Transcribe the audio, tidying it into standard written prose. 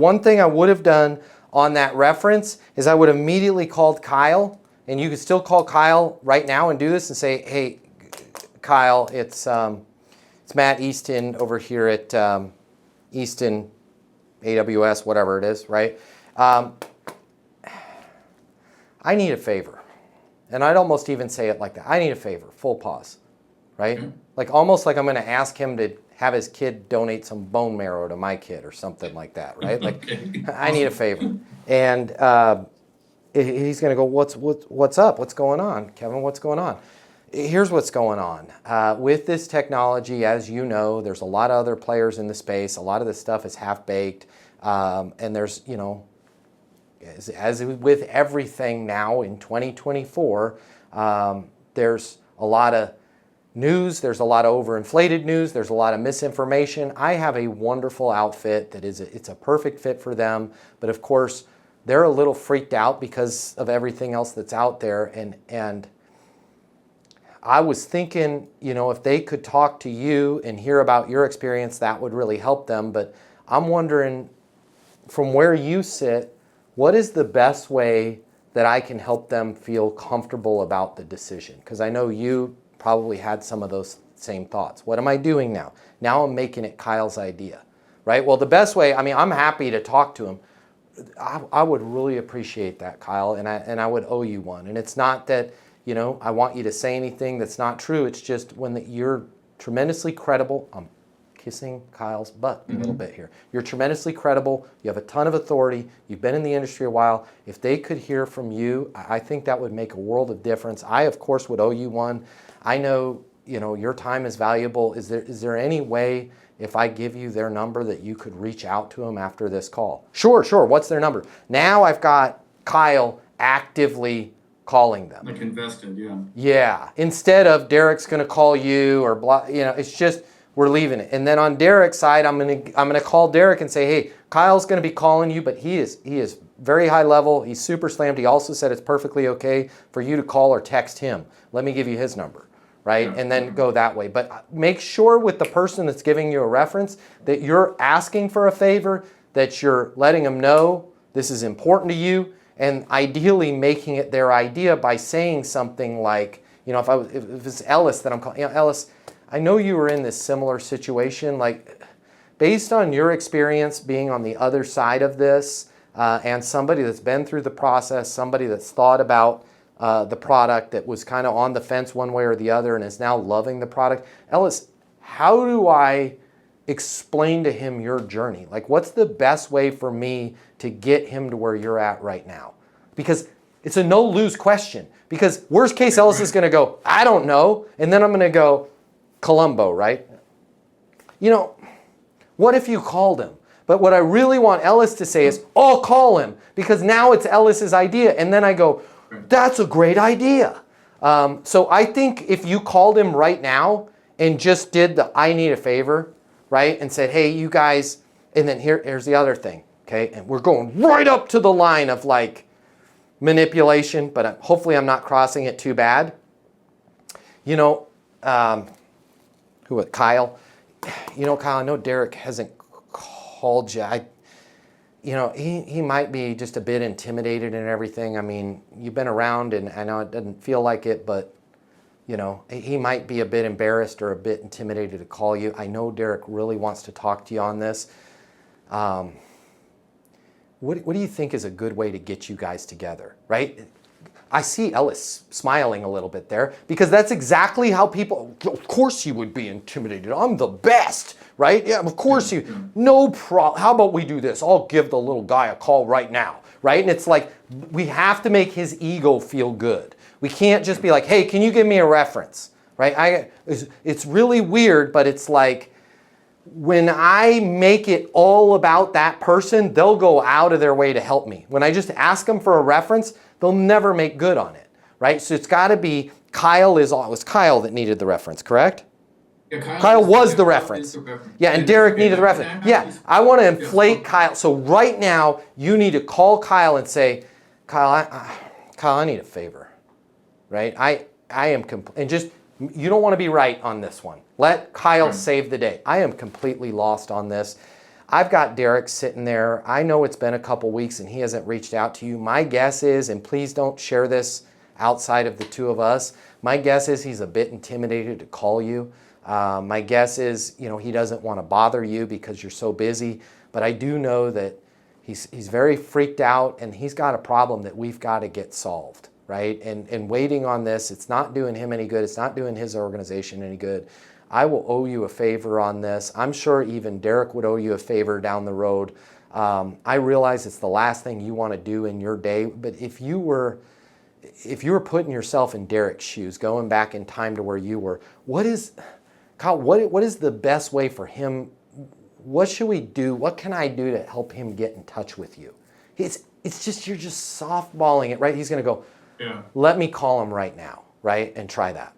One thing I would have done on that reference is I would have immediately called Kyle, and you could still call Kyle right now and do this and say, hey, Kyle, it's Matt Easton over here at Easton AWS, whatever it is, right? I need a favor. And I'd almost even say it like that. I need a favor, full pause, right? Mm-hmm. Like almost like I'm going to ask him to have his kid donate some bone marrow to my kid or something like that, right? Like, okay. I need a favor. And he's going to go, what's up? What's going on? Kevin, what's going on? Here's what's going on. With this technology, as you know, there's a lot of other players in the space. A lot of this stuff is half-baked. And there's, you know, as with everything now in 2024, there's a lot of news, there's a lot of overinflated news, there's a lot of misinformation. I have a wonderful outfit that it's a perfect fit for them, but of course, they're a little freaked out because of everything else that's out there. And I was thinking, you know, if they could talk to you and hear about your experience, that would really help them. But I'm wondering, from where you sit, what is the best way that I can help them feel comfortable about the decision? Because I know you probably had some of those same thoughts. What am I doing now? Now I'm making it Kyle's idea, right? Well, the best way, I mean, I'm happy to talk to him. I would really appreciate that, Kyle, and I would owe you one. And it's not that, you know, I want you to say anything that's not true. It's just you're tremendously credible. I'm kissing Kyle's butt a little bit here. You're tremendously credible. You have a ton of authority. You've been in the industry a while. If they could hear from you, I think that would make a world of difference. I, of course, would owe you one. I know, you know, your time is valuable. Is there any way, if I give you their number, that you could reach out to them after this call? Sure. What's their number? Now I've got Kyle actively calling them. Like invested, yeah. Yeah. Instead of Derek's going to call you or blah, you know, it's just we're leaving it. And then on Derek's side, I'm gonna call Derek and say, hey, Kyle's going to be calling you, but he is very high level. He's super slammed. He also said it's perfectly okay for you to call or text him. Let me give you his number. Right? Yeah. And then go that way. But make sure with the person that's giving you a reference that you're asking for a favor, that you're letting them know this is important to you, and ideally making it their idea by saying something like, you know, if it's Ellis that I'm calling, you know, Ellis, I know you were in this similar situation. Like, based on your experience being on the other side of this, and somebody that's been through the process, somebody that's thought about the product, that was kind of on the fence one way or the other and is now loving the product. Ellis, how do I explain to him your journey? Like, what's the best way for me to get him to where you're at right now? Because it's a no-lose question. Because worst case, Ellis is going to go, I don't know. And then I'm going to go, Columbo, right? You know, what if you called him? But what I really want Ellis to say is, oh, call him. Because now it's Ellis's idea. And then I go, that's a great idea. So I think if you called him right now and just did the I need a favor, right? And said, hey, you guys, and then here's the other thing, okay? And we're going right up to the line of like manipulation, but hopefully I'm not crossing it too bad. You know, Kyle? You know, Kyle, I know Derek hasn't called you. You know, he might be just a bit intimidated and everything. I mean, you've been around, and I know it doesn't feel like it, but, you know, he might be a bit embarrassed or a bit intimidated to call you. I know Derek really wants to talk to you on this. What do you think is a good way to get you guys together, right? I see Ellis smiling a little bit there, because that's exactly how people, of course you would be intimidated. I'm the best, right? Yeah, of course you, no problem. How about we do this? I'll give the little guy a call right now, right? And it's like, we have to make his ego feel good. We can't just be like, hey, can you give me a reference, right? It's really weird, but it's like, when I make it all about that person, they'll go out of their way to help me. When I just ask them for a reference, they'll never make good on it, right? So it's got to be it was Kyle that needed the reference, correct? Yeah, Kyle was the reference. Yeah, and Derek needed the reference. Yeah, I want to inflate Kyle. So right now, you need to call Kyle and say, Kyle, I need a favor, right? I am, and just, you don't want to be right on this one. Let Kyle save the day. I am completely lost on this. I've got Derek sitting there. I know it's been a couple weeks and he hasn't reached out to you. My guess is, and please don't share this outside of the two of us, my guess is he's a bit intimidated to call you. My guess is, he doesn't want to bother you because you're so busy. But I do know that he's very freaked out and he's got a problem that we've got to get solved, right? And waiting on this, it's not doing him any good. It's not doing his organization any good. I will owe you a favor on this. I'm sure even Derek would owe you a favor down the road. I realize it's the last thing you want to do in your day, but if you were putting yourself in Derek's shoes, going back in time to where you were, Kyle, what is the best way for him? What should we do? What can I do to help him get in touch with you? It's just, you're just softballing it, right? He's going to go, Yeah. let me call him right now, right? And try that.